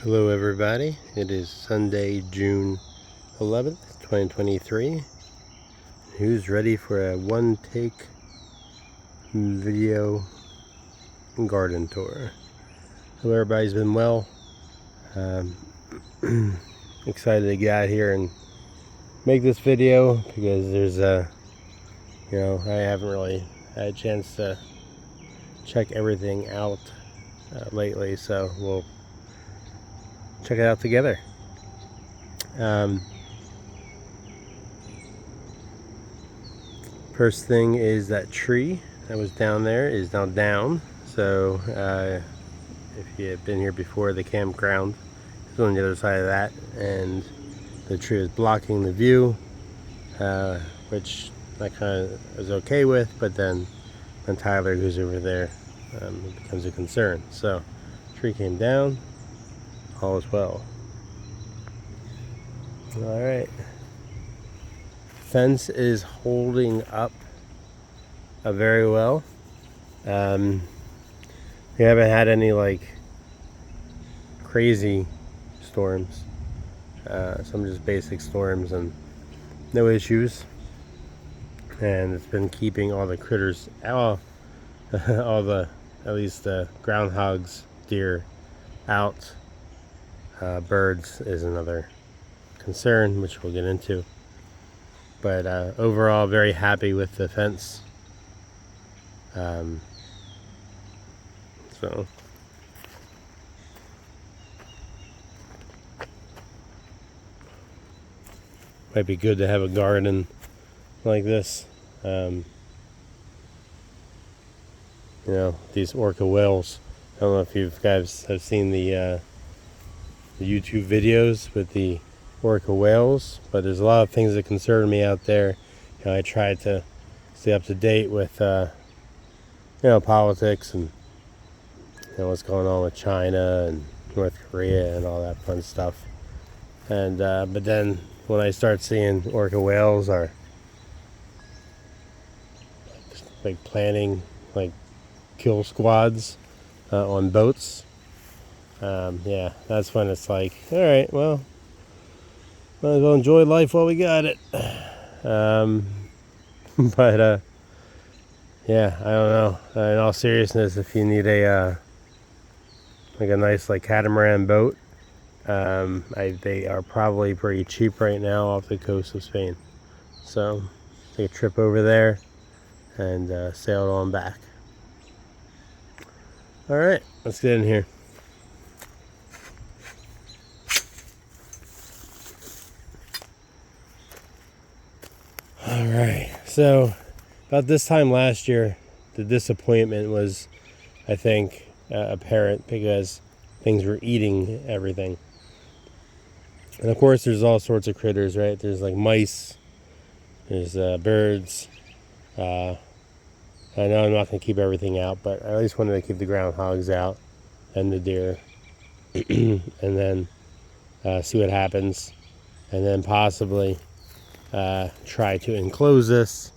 Hello everybody, it is Sunday, June 11th, 2023. Who's ready for a one-take video garden tour? Hope everybody's been well. Excited to get out here and make this video because there's I haven't really had a chance to check everything out lately, so we'll check it out together. First thing is that tree that was down there is now down. So if you have been here before, the campground is on the other side of that, and the tree is blocking the view, which I kind of was okay with, but then when Tyler goes over there, it becomes a concern. So tree came down, all is well. All right, fence is holding up very well. We haven't had any like crazy storms, some just basic storms and no issues, and it's been keeping all the critters out, at least the groundhogs, deer out. Birds is another concern, which we'll get into, but overall very happy with the fence. So might be good to have a garden like this. These orca whales, I don't know if you guys have seen the YouTube videos with the orca whales, but there's a lot of things that concern me out there. I try to stay up to date with politics and what's going on with China and North Korea and all that fun stuff. And but then when I start seeing orca whales are like planning like kill squads on boats, yeah, that's when it's like, all right, well, might as well enjoy life while we got it. But yeah, I don't know. In all seriousness, if you need a like a nice like catamaran boat, they are probably pretty cheap right now off the coast of Spain. So take a trip over there and sail on back. All right, let's get in here. All right, so about this time last year, the disappointment was, I think, apparent because things were eating everything. And of course, there's all sorts of critters, right? There's like mice, there's birds. I know I'm not going to keep everything out, but I at least wanted to keep the groundhogs out and the deer, and then see what happens, and then possibly try to enclose this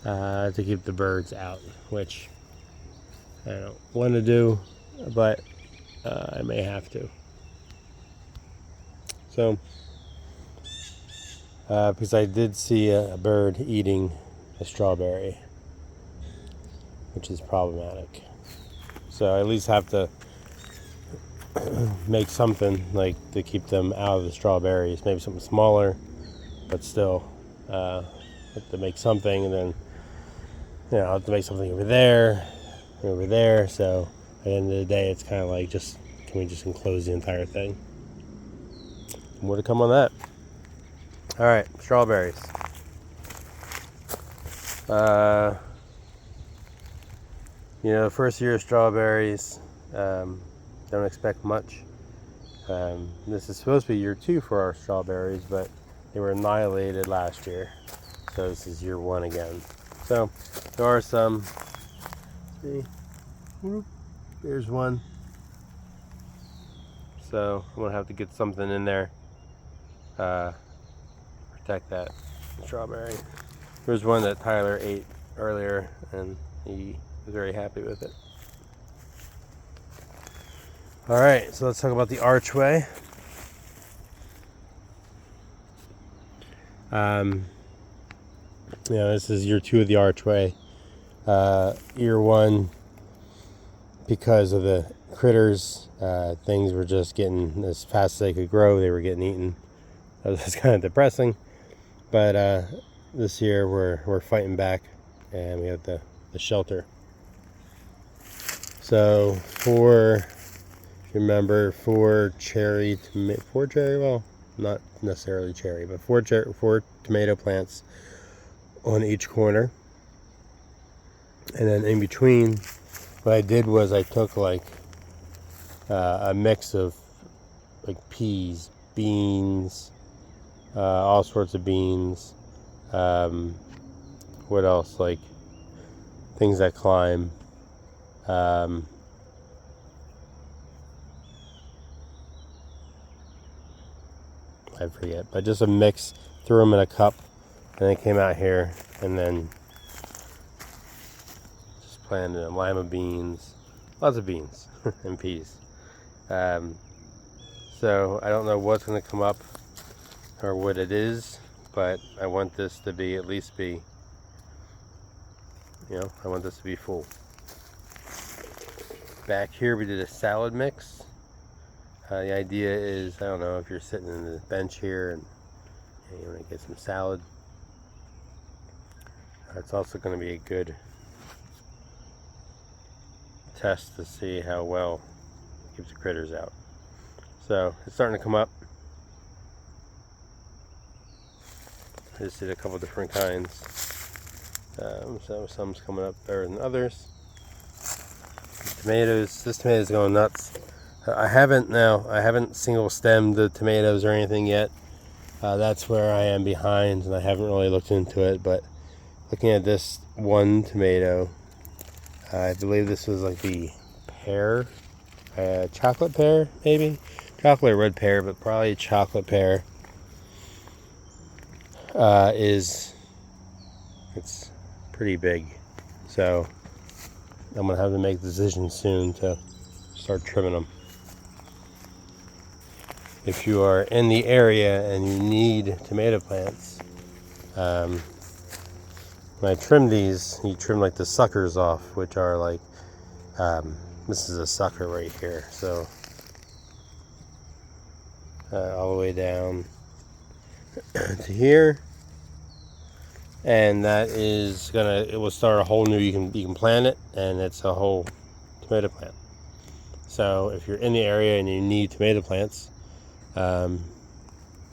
to keep the birds out, which I don't want to do, but I may have to. So, because I did see a bird eating a strawberry, which is problematic. So I at least have to make something like to keep them out of the strawberries, maybe something smaller, but still have to make something, and then I'll have to make something over there. So at the end of the day, it's kind of like, can we just enclose the entire thing? More to come on that. All right, strawberries. The first year of strawberries, don't expect much. This is supposed to be year 2 for our strawberries, but they were annihilated last year, so this is year 1 again. So there are some. See, there's one. So I'm gonna have to get something in there, protect that strawberry. There's one that Tyler ate earlier, and he was very happy with it. All right, so let's talk about the archway. This is year 2 of the archway. Year 1, because of the critters, things were just getting, as fast as they could grow, they were getting eaten. That was kind of depressing. But this year we're fighting back, and we have the shelter. So if you remember, 4 cherry, well, not necessarily cherry, but 4 tomato plants on each corner. And then in between, what I did was I took like a mix of like peas, beans, all sorts of beans. What else? Like things that climb. I forget, but just a mix. Threw them in a cup, and they came out here, and then just planted lima beans, lots of beans and peas. So I don't know what's going to come up or what it is, but I want this to be I want this to be full. Back here we did a salad mix. The idea is, I don't know, if you're sitting in the bench here and you want to get some salad, it's also going to be a good test to see how well it keeps the critters out. So it's starting to come up. I just did a couple different kinds. So some's coming up better than others. Tomatoes, this tomato's going nuts. I haven't single stemmed the tomatoes or anything yet. That's where I am behind, and I haven't really looked into it. But looking at this one tomato, I believe this was like the pear, chocolate pear, maybe chocolate or red pear, but probably chocolate pear. It's pretty big, so I'm gonna have to make the decision soon to start trimming them. If you are in the area and you need tomato plants, when I trim these, you trim like the suckers off, which are like, this is a sucker right here, so all the way down to here, and that is it will start a whole new, you can plant it, and it's a whole tomato plant. So if you're in the area and you need tomato plants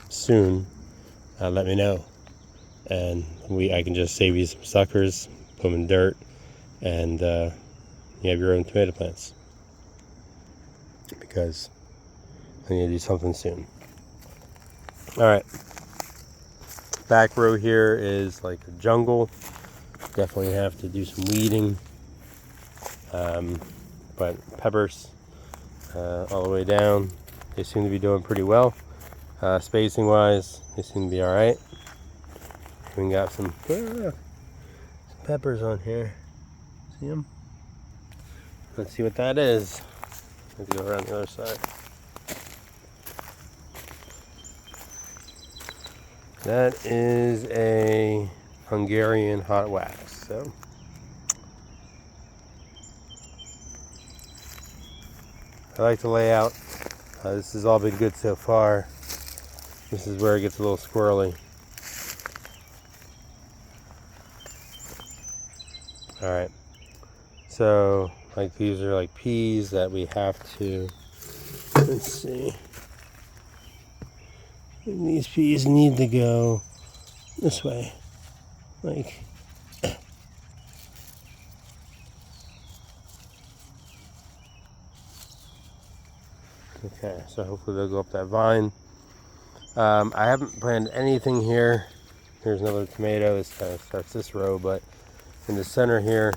soon, let me know, and I can just save you some suckers, put them in dirt, and you have your own tomato plants, because I need to do something soon. Alright, back row here is like a jungle. Definitely have to do some weeding, but peppers all the way down, they seem to be doing pretty well. Spacing wise, they seem to be alright. We got some peppers on here. See them? Let's see what that is. Let's go around the other side. That is a Hungarian hot wax. So I like the layout. This has all been good so far. This is where it gets a little squirrely. Alright, so like these are like peas that we have to, let's see, and these peas need to go this way, like okay, so hopefully they'll go up that vine. I haven't planted anything here. Here's another tomato. This kind of starts this row, but in the center here,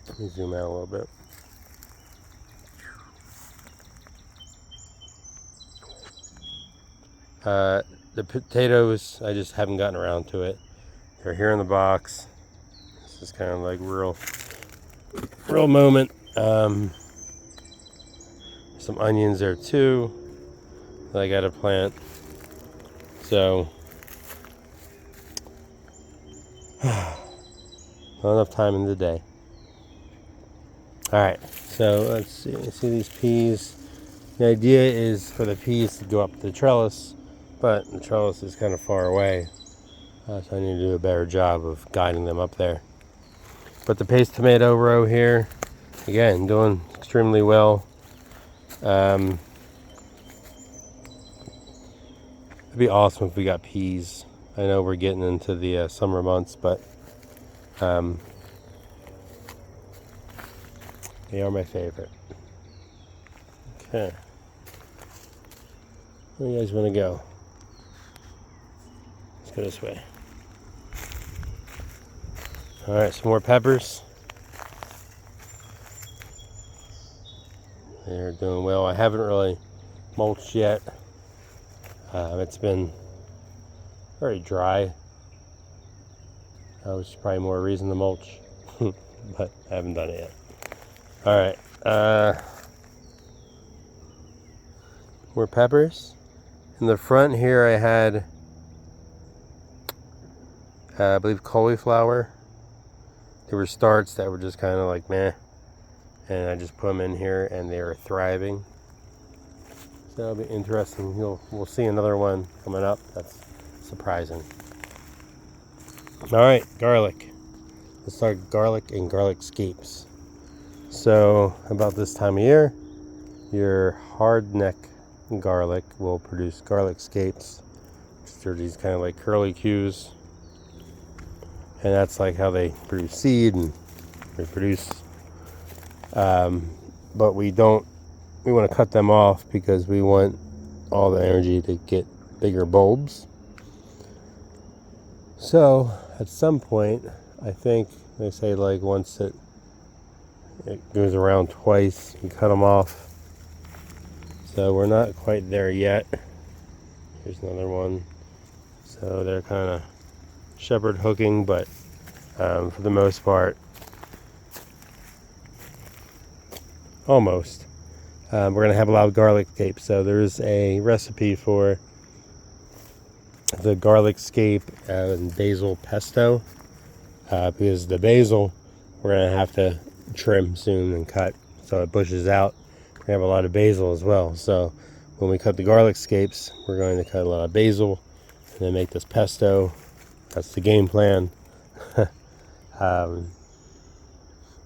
let me zoom out a little bit. The potatoes, I just haven't gotten around to it. They're here in the box. This is kind of like real moment. some onions there too that I gotta plant. So not enough time in the day. Alright, so let's see these peas. The idea is for the peas to go up the trellis, but the trellis is kind of far away. So I need to do a better job of guiding them up there. But the paste tomato row here, again, doing extremely well. It'd be awesome if we got peas. I know we're getting into the summer months, but they are my favorite. Okay. Where do you guys want to go? Let's go this way. Alright, some more peppers. They're doing well. I haven't really mulched yet. It's been very dry. Which is probably more reason to mulch. But I haven't done it yet. Alright. More peppers. In the front here I had, I believe, cauliflower. There were starts that were just kind of like meh. And I just put them in here and they are thriving. So that'll be interesting. We'll see another one coming up. That's surprising. Alright, garlic. Let's start garlic and garlic scapes. So about this time of year, your hard neck garlic will produce garlic scapes. They're these kind of like curly cues. And that's like how they produce seed and reproduce. But we want to cut them off because we want all the energy to get bigger bulbs. So at some point, I think they say like once it goes around twice, you cut them off. So we're not quite there yet. Here's another one. So they're kind of shepherd hooking, but for the most part, almost. We're going to have a lot of garlic scape. So there's a recipe for the garlic scape and basil pesto. Because the basil, we're going to have to trim soon and cut so it bushes out. We have a lot of basil as well. So when we cut the garlic scapes, we're going to cut a lot of basil and then make this pesto. That's the game plan. It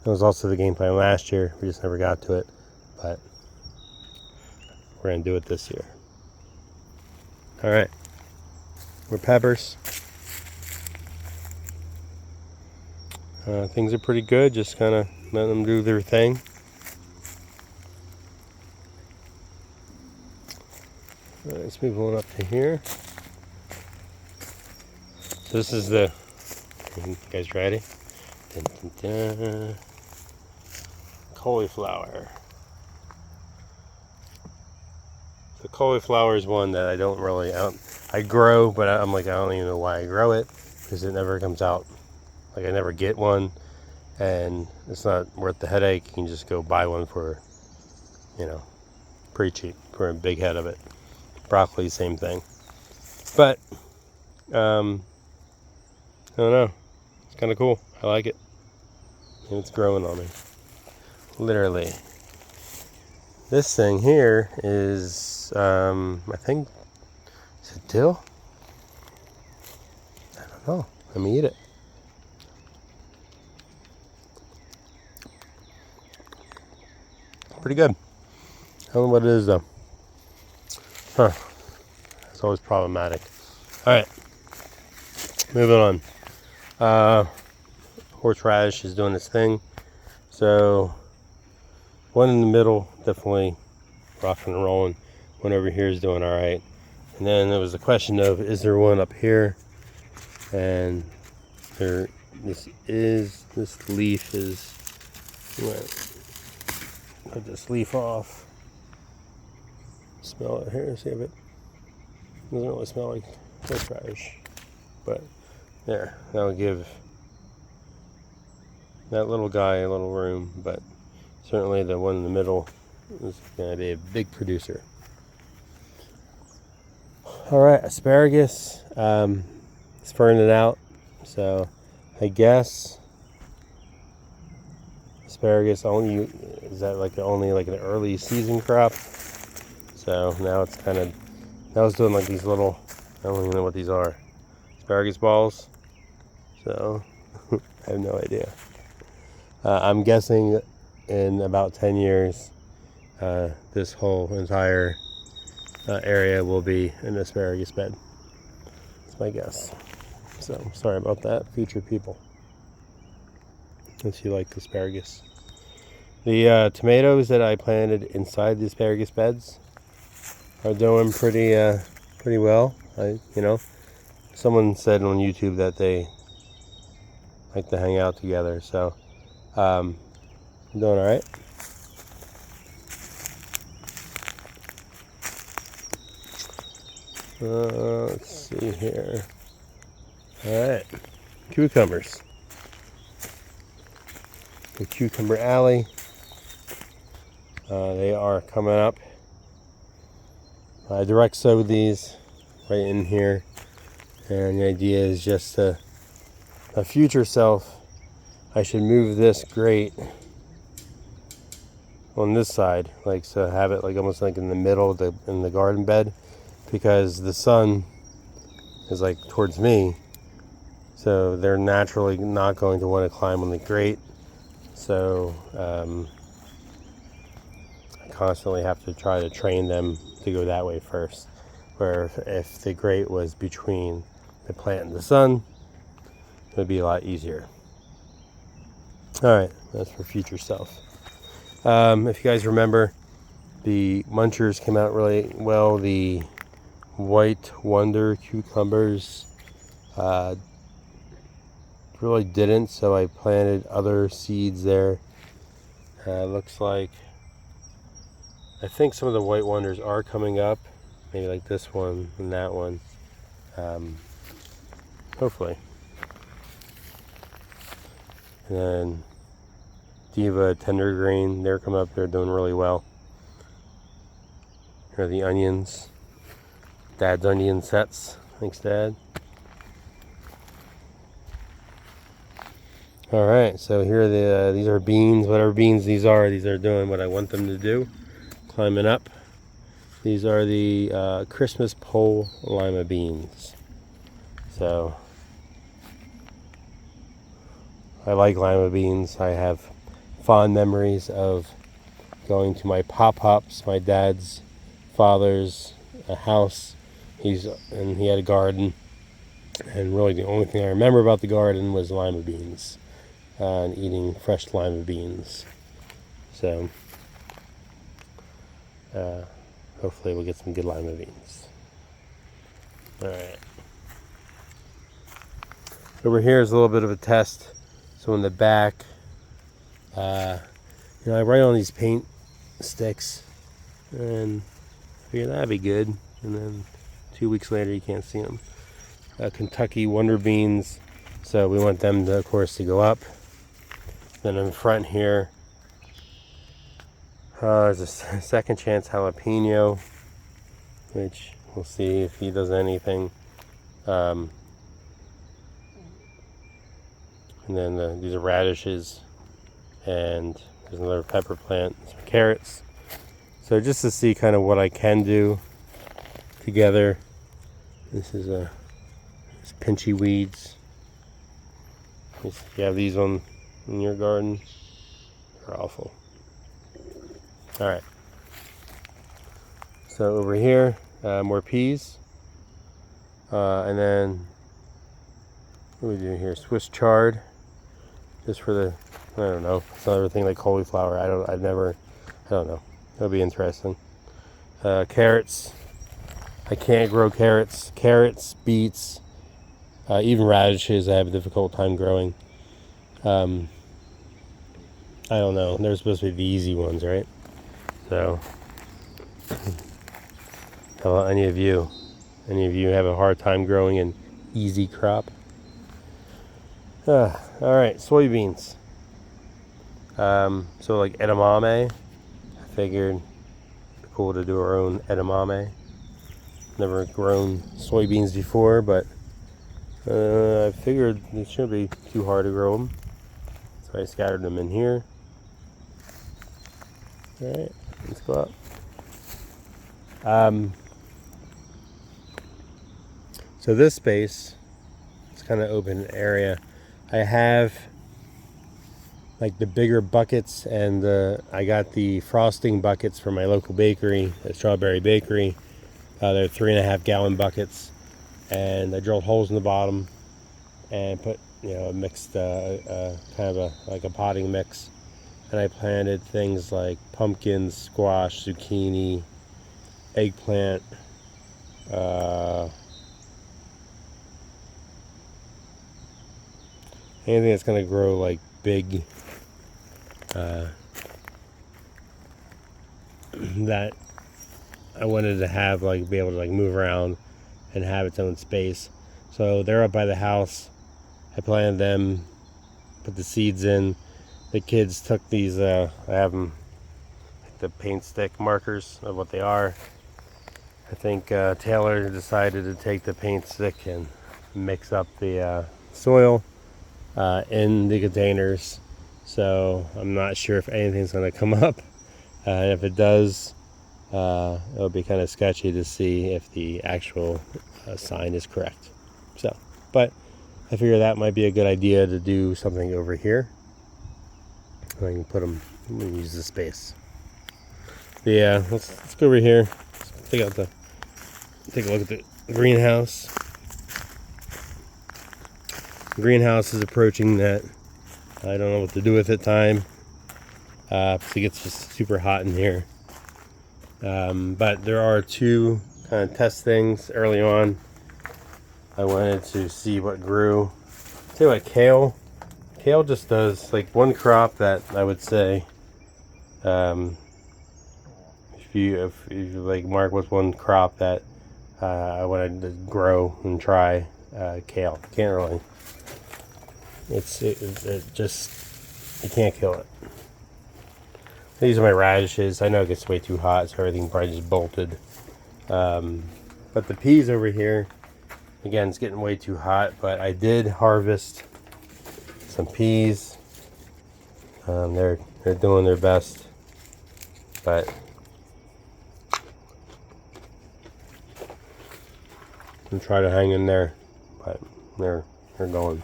was also the game plan last year. We just never got to it, but we're going to do it this year. All right. More peppers. Things are pretty good. Just kind of letting them do their thing. All right, let's move on up to here. So this is the, you guys ready? Dun, dun, dun. Cauliflower. The cauliflower is one that I don't really, I grow, but I'm like, I don't even know why I grow it, because it never comes out. Like I never get one, and it's not worth the headache. You can just go buy one for, pretty cheap for a big head of it. Broccoli, same thing. But, I don't know. It's kind of cool. I like it. And it's growing on me. Literally. This thing here is, I think, is it dill? I don't know. Let me eat it. Pretty good. I don't know what it is though. Huh. It's always problematic. Alright. Moving on. Horseradish is doing its thing. So, one in the middle, definitely rocking and rolling. One over here is doing alright. And then there was a question of, is there one up here? And this leaf is, cut this leaf off. Smell it here, see if it doesn't really smell like horseradish. But there, that'll give that little guy a little room, but certainly the one in the middle This is going to be a big producer. All right, asparagus. It's burning out, so I guess asparagus only is that like only like an early season crop. So now it's kind of, I was doing like these little, I don't even know what these are, asparagus balls. So I have no idea. I'm guessing in about 10 years, this whole entire area will be an asparagus bed. That's my guess. So sorry about that, future people. Unless you like asparagus. The tomatoes that I planted inside the asparagus beds are doing pretty well. Someone said on YouTube that they like to hang out together, so I'm doing all right. Let's see here. All right, cucumbers. The cucumber alley. They are coming up. I direct sowed these right in here, and the idea is just a future self. I should move this grate on this side, like so have it like almost like in the middle of in the garden bed, because the sun is like towards me, so they're naturally not going to want to climb on the grate. So I constantly have to try to train them to go that way first, where if the grate was between the plant and the sun, it would be a lot easier. All right, that's for future self. If you guys remember, the munchers came out really well. The White Wonder cucumbers really didn't, so I planted other seeds there. Looks like, I think some of the White Wonders are coming up, maybe like this one and that one. Hopefully. And then Diva Tender Green, they're coming up, they're doing really well. Here are the onions. Dad's onion sets. Thanks, Dad. All right, so here are these are beans, whatever beans these are doing what I want them to do, climbing up. These are the Christmas pole lima beans. So I like lima beans. I have fond memories of going to my pop-pops, my dad's father's house. He had a garden, and really the only thing I remember about the garden was lima beans. And eating fresh lima beans. So hopefully we'll get some good lima beans. Alright. Over here is a little bit of a test. So in the back, I write on these paint sticks, and I figured that'd be good. And then 2 weeks later you can't see them. Kentucky Wonder Beans. So we want them to, of course, to go up. Then in front here, there's a second chance jalapeno, which we'll see if he does anything. And then these are radishes, and there's another pepper plant, some carrots. So just to see kind of what I can do together. This is it's pinchy weeds. If you have these in your garden, they're awful. All right. So over here, more peas, and then what do we do here? Swiss chard, just for the, I don't know, it's another thing like cauliflower. I don't know. That'll be interesting. Carrots. I can't grow carrots. Carrots, beets, even radishes. I have a difficult time growing. I don't know. They're supposed to be the easy ones, right? So, how about any of you? Any of you have a hard time growing an easy crop? All right, soybeans. So like edamame, figured it'd be cool to do our own edamame. Never grown soybeans before, but I figured it shouldn't be too hard to grow them. So I scattered them in here. Alright, let's go up. So this space, it's kind of open area. I have like the bigger buckets, and I got the frosting buckets from my local bakery, the Strawberry Bakery. They're 3.5 gallon buckets, and I drilled holes in the bottom and put, you know, a mixed kind of like a potting mix, and I planted things like pumpkins, squash, zucchini, eggplant, anything that's going to grow like big, that I wanted to have, like, be able to like move around and have its own space. So they're up by the house. I planted them, put the seeds in. The kids took these, I have them, the paint stick markers of what they are. I think Taylor decided to take the paint stick and mix up the soil in the containers. So I'm not sure if anything's going to come up. And if it does, it'll be kind of sketchy to see if the actual sign is correct. So, but I figure that might be a good idea to do something over here. I can put them, I'm going to use the space. But yeah, let's go over here. Let's take a look at the greenhouse. The greenhouse is approaching that I don't know what to do with it time. Because it gets just super hot in here. But there are two kind of test things early on. I wanted to see what grew. Say what, kale. Kale just does like one crop that I would say, if you like mark what's one crop that I wanted to grow and try, kale. Can't really. It just, you can't kill it. These are my radishes. I know it gets way too hot, so everything probably just bolted. But the peas over here, again, it's getting way too hot, but I did harvest some peas. They're doing their best, but I'm trying to hang in there, but they're going.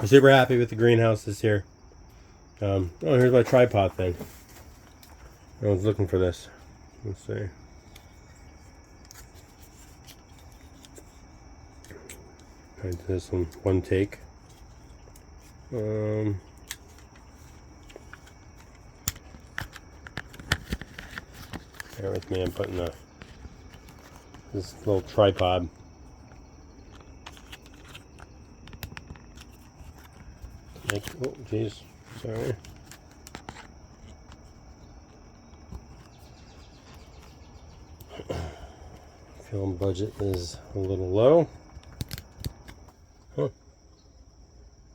I'm super happy with the greenhouse this year. Oh, here's my tripod thing. I was looking for this. Let's see. I did this in one take. Bear with me, I'm putting this little tripod. Oh, geez. Sorry. Film budget is a little low. Huh.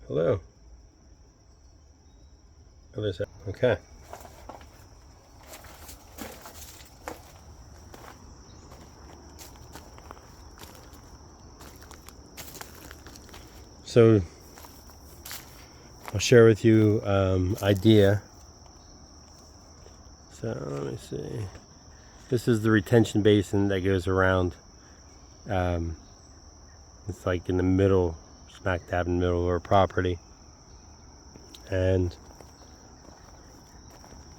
Hello. Other side. Okay. So I'll share with you idea. So let me see. This is the retention basin that goes around. It's like in the middle, smack dab in the middle of our property. And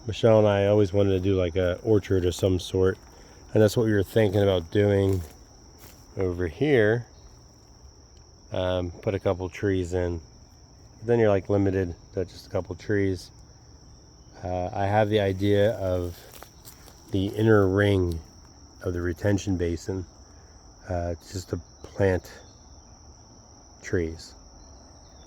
Michelle and I always wanted to do like a orchard of some sort. And that's what we were thinking about doing over here. Put a couple trees in. Then you're like limited to just a couple trees. I have the idea of the inner ring of the retention basin, just to plant trees.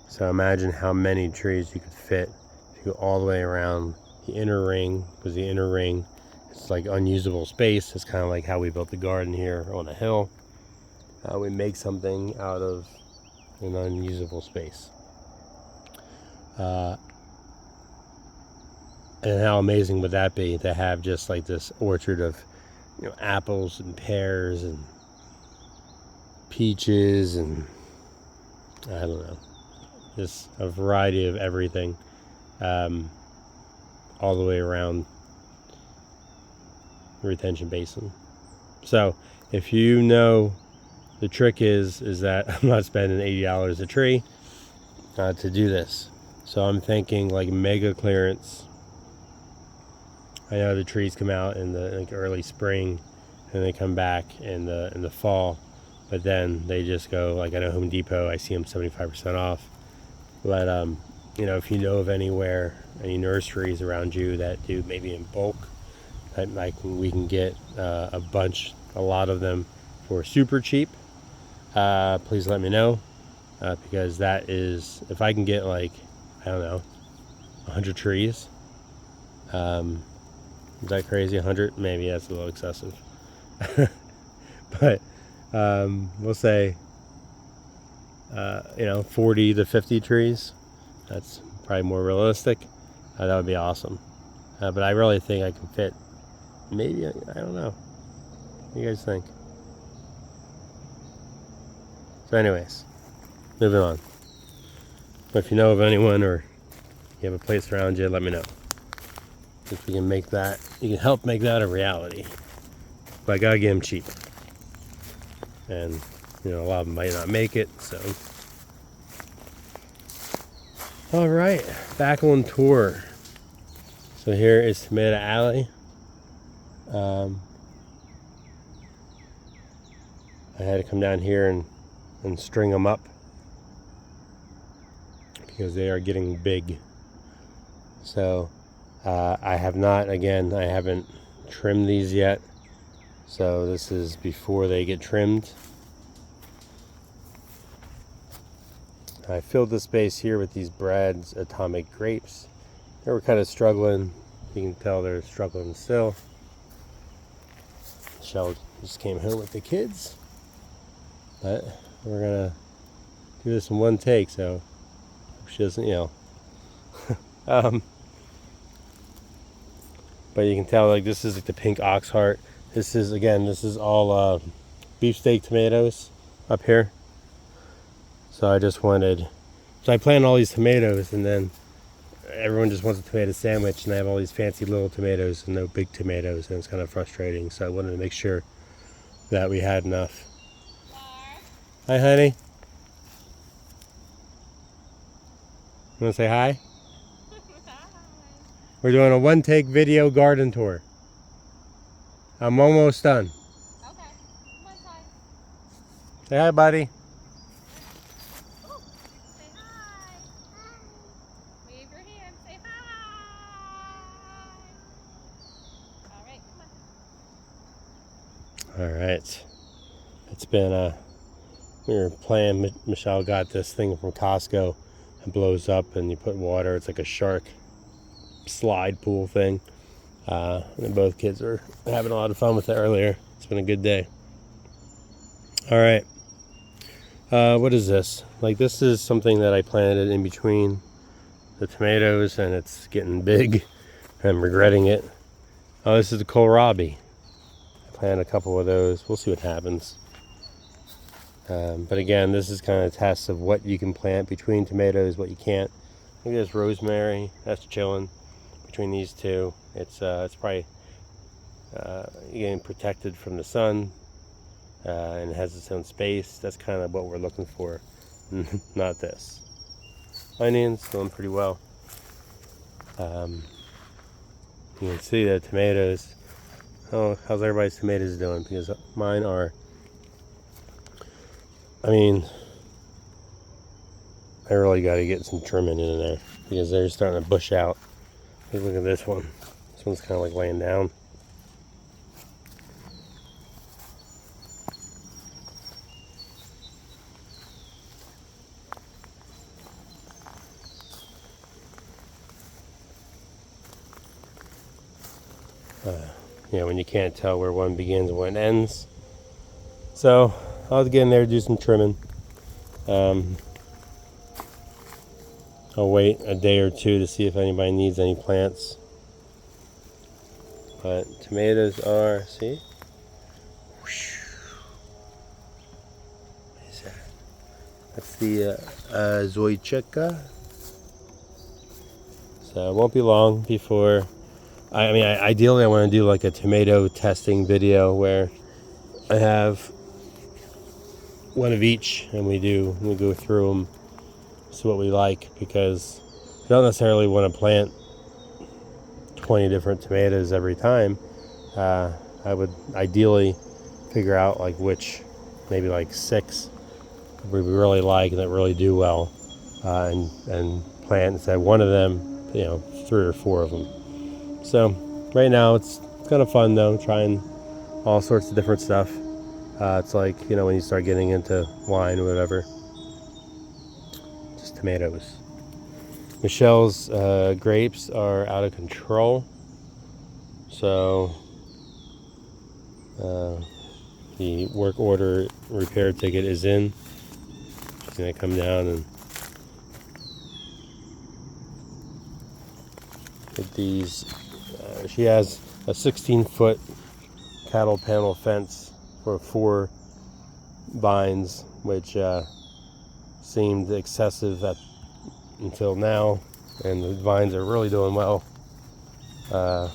So imagine how many trees you could fit if you go all the way around the inner ring, because the inner ring is like unusable space. It's kind of like how we built the garden here on a hill. We make something out of an unusable space. And how amazing would that be to have just like this orchard of, you know, apples and pears and peaches and I don't know, just a variety of everything, all the way around the retention basin. So if you know, the trick is that I'm not spending $80 a tree to do this. So I'm thinking like mega clearance. I know the trees come out in the like early spring and they come back in the fall, but then they just go, like I know Home Depot, I see them 75% off. But you know, if you know of anywhere, any nurseries around you that do maybe in bulk, that we can get a lot of them for super cheap, please let me know, because that is, if I can get like, I don't know, 100 trees, is that crazy? 100? Maybe that's a little excessive. But we'll say, you know, 40 to 50 trees. That's probably more realistic. That would be awesome. But I really think I can fit, maybe, I don't know. What do you guys think? So anyways, moving on. But if you know of anyone or you have a place around you, let me know. If we can make that, you can help make that a reality. But I gotta get them cheap. And, you know, a lot of them might not make it, so. All right, back on tour. So here is Tomato Alley. I had to come down here and string them up because they are getting big. So I have not, again, I haven't trimmed these yet. So this is before they get trimmed. I filled the space here with these Brad's Atomic Grapes. They were kind of struggling. You can tell they're struggling still. Michelle just came home with the kids. But we're gonna do this in one take, so she doesn't yell. But you can tell, like, this is like the pink ox heart. This is, again, this is all beefsteak tomatoes up here. So I just wanted, so I planted all these tomatoes, and then everyone just wants a tomato sandwich, and I have all these fancy little tomatoes and no big tomatoes, and it's kind of frustrating. So I wanted to make sure that we had enough. Hi, honey. You want to say hi? We're doing a one-take video garden tour. I'm almost done. Okay. Come on, Ty. Say hi, buddy. Ooh. Say hi. Wave your hand. Say hi. All right, come on. All right. It's been we were playing. Michelle got this thing from Costco. It blows up and you put water. It's like a shark slide pool thing. And both kids were having a lot of fun with it earlier. It's been a good day. All right. What is this? Like, this is something that I planted in between the tomatoes, and it's getting big. I'm regretting it. Oh, this is the kohlrabi. I planted a couple of those. We'll see what happens. But again, this is kind of a test of what you can plant between tomatoes, what you can't. Look at this rosemary. That's chilling between these two. It's probably getting protected from the sun, and it has its own space. That's kind of what we're looking for. Not this. Onions doing pretty well. You can see the tomatoes. Oh, how's everybody's tomatoes doing? Because mine are, I mean, I really got to get some trimming in there because they're starting to bush out. Look at this one. This one's kind of like laying down. Yeah, when you can't tell where one begins and one ends. So I'll get in there, do some trimming. I'll wait a day or two to see if anybody needs any plants. But tomatoes are, see? What is that? That's the Zoychika. So it won't be long before. I mean, ideally, I want to do like a tomato testing video where I have one of each, and we go through them, see what we like, because I don't necessarily want to plant 20 different tomatoes every time. I would ideally figure out like which, maybe like 6 we really like and that really do well, and plant instead of one of them, 3 or 4 of them. So right now it's kind of fun though, trying all sorts of different stuff. It's like, when you start getting into wine or whatever, just tomatoes. Michelle's grapes are out of control, so the work order repair ticket is in. She's gonna come down and get these. She has a 16-foot cattle panel fence for 4 vines, which seemed excessive until now, and the vines are really doing well. But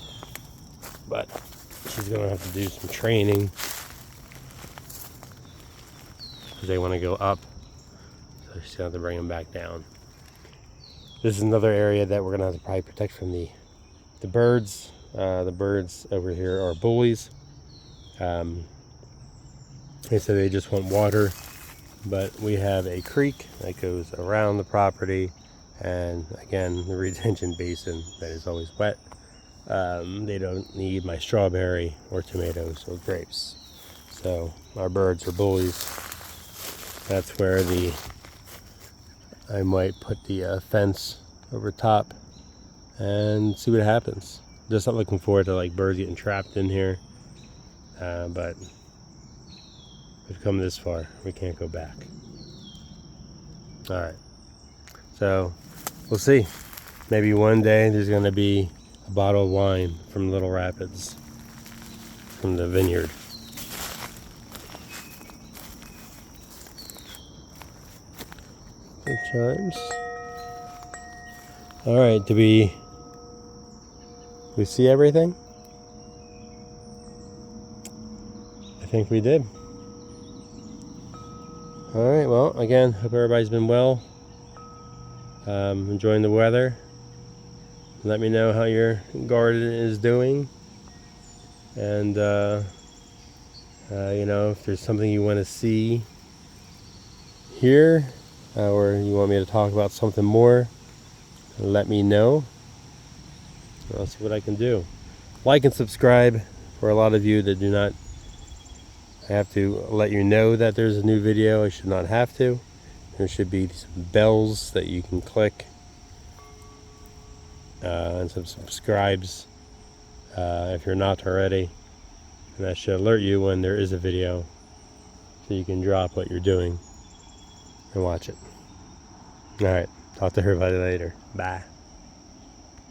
she's gonna have to do some training because they want to go up, so she's gonna have to bring them back down. This is another area that we're gonna have to probably protect from the birds. The birds over here are bullies. They said they just want water, but we have a creek that goes around the property, and again, the retention basin that is always wet. They don't need my strawberry or tomatoes or grapes. So our birds are bullies. That's where I might put the fence over top and see what happens. Just not looking forward to like birds getting trapped in here, but we've come this far. We can't go back. All right, so we'll see. Maybe one day there's going to be a bottle of wine from Little Rapids, from the vineyard. Good chimes. All right, did we see everything? I think we did. All right, well, again, hope everybody's been well, enjoying the weather. Let me know how your garden is doing, and if there's something you want to see here, or you want me to talk about something more, let me know. I'll see what I can do. Like and subscribe. For a lot of you that do not, I have to let you know that there's a new video. I should not have to. There should be some bells that you can click, and some subscribes if you're not already, and that should alert you when there is a video, so you can drop what you're doing and watch it. All right, talk to everybody later. Bye.